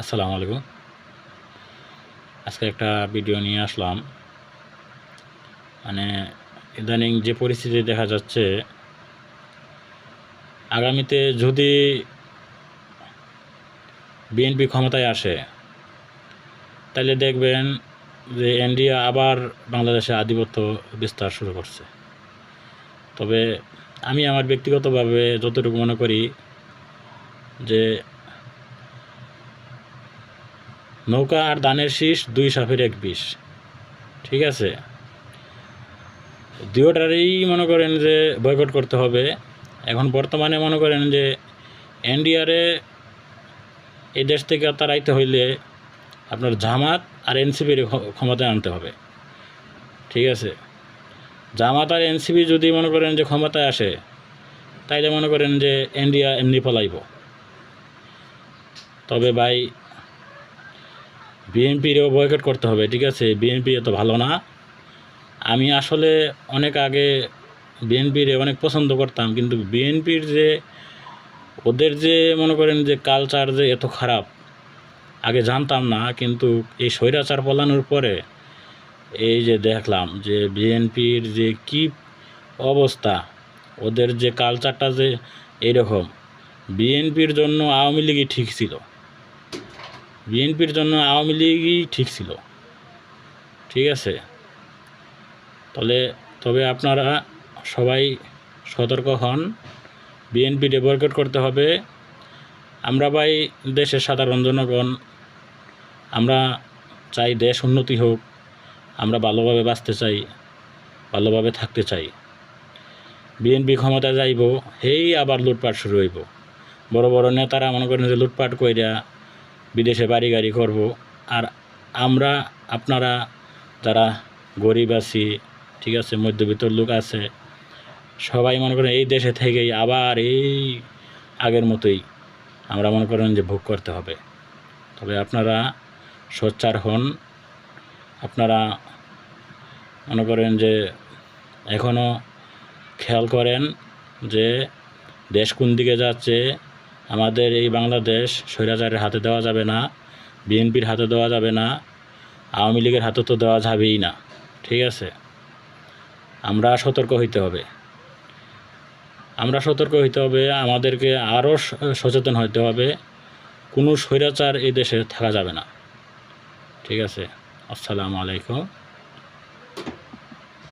আসসালামু আলাইকুম। আজকে একটা ভিডিও নিয়ে আসলাম। মানে ইদানিং যে পরিস্থিতি দেখা যাচ্ছে, আগামীতে যদি বিএনপি ক্ষমতায় আসে, তাহলে দেখবেন যে ইন্ডিয়া আবার বাংলাদেশে আধিপত্য বিস্তার শুরু করছে। তবে আমি আমার ব্যক্তিগতভাবে যতটুকু মনে করি যে নৌকা আর ধানের শীষ দুই সাপের এক বিষ। ঠিক আছে, দুয়োটারই মনে করেন যে বয়কট করতে হবে। এখন বর্তমানে মনে করেন যে এনডিআরে এই দেশ থেকে তাড়াইতে হইলে আপনার জামাত আর এনসিপির ক্ষমতায় আনতে হবে। ঠিক আছে, জামাত আর এনসিপি যদি মনে করেন যে ক্ষমতায় আসে, তাইলে মনে করেন যে ইন্ডিয়া এমনি পলাইব। তবে ভাই বিএনপিরও বয়কট করতে হবে। ঠিক আছে, বিএনপি এত ভালো না। আমি আসলে অনেক আগে বিএনপির অনেক পছন্দ করতাম, কিন্তু বিএনপির যে ওদের যে মনে করেন যে কালচার যে এত খারাপ আগে জানতাম না, কিন্তু এই স্বৈরাচার পলানোর পরে এই যে দেখলাম যে বিএনপির যে কি অবস্থা, ওদের যে কালচারটা যে এইরকম। বিএনপির জন্য আওয়ামী লীগই ঠিক ছিল, বিএনপির জন্য আওয়ামী লীগই ঠিক ছিল। ঠিক আছে, তবে আপনারা সবাই সতর্ক হন, বিএনপির বয়কট করতে হবে। আমরা ভাই দেশের সাধারণ জনগণ, আমরা চাই দেশ উন্নতি হোক, আমরা ভালোভাবে বাঁচতে চাই, ভালোভাবে থাকতে চাই। বিএনপি ক্ষমতা যাইব, হেই আবার লুটপাট শুরু হইব। বড় বড় নেতারা মনে করেন যে লুটপাট কইরা বিদেশে বাড়ি গাড়ি করব, আর আমরা আপনারা যারা গরিব আছি, ঠিক আছে, মধ্যবিত্ত লোক আছে, সবাই মনে করেন এই দেশে থেকেই আবার এই আগের মতোই আমরা মনে করেন যে ভোগ করতে হবে। তবে আপনারা সোচ্চার হন, আপনারা মনে করেন যে এখনও খেয়াল করেন যে দেশ কোন দিকে যাচ্ছে। আমাদের এই বাংলাদেশ স্বৈরাচারের হাতে দেওয়া যাবে না, বিএনপির হাতে দেওয়া যাবে না, আওয়ামী লীগের হাতে তো দেওয়া যাবেই না। ঠিক আছে, আমরা সতর্ক হইতে হবে, আমাদেরকে আরও সচেতন হইতে হবে। কোনো স্বৈরাচার এই দেশে থাকা যাবে না। ঠিক আছে, আসসালামু আলাইকুম।